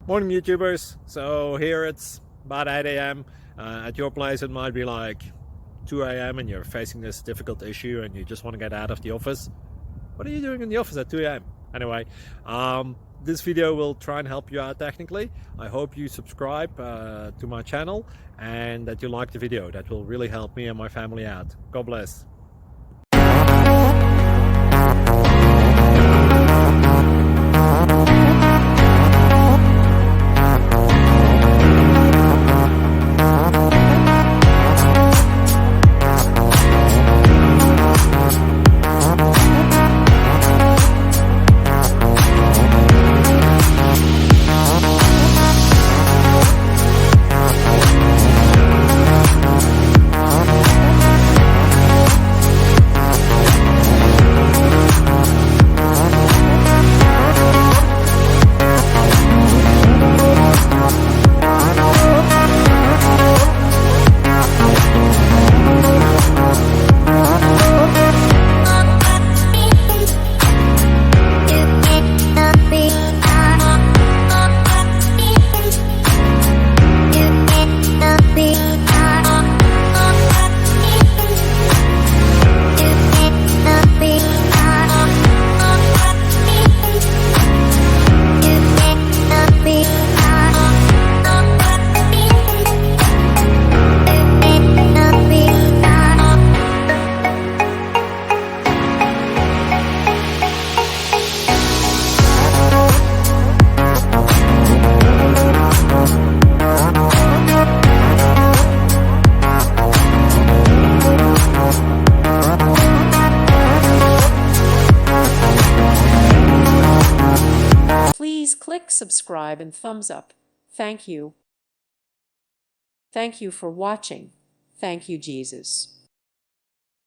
Morning YouTubers. So here it's about 8 a.m. At your place it might be like 2 a.m. and you're facing this difficult issue and you just want to get out of the office. What are you doing in the office at 2 a.m.? Anyway, this video will try and help you out technically. I hope you subscribe to my channel and that you like the video. That will really help me and my family out. God bless. Please click subscribe and thumbs up. Thank you. Thank you for watching. Thank you, Jesus.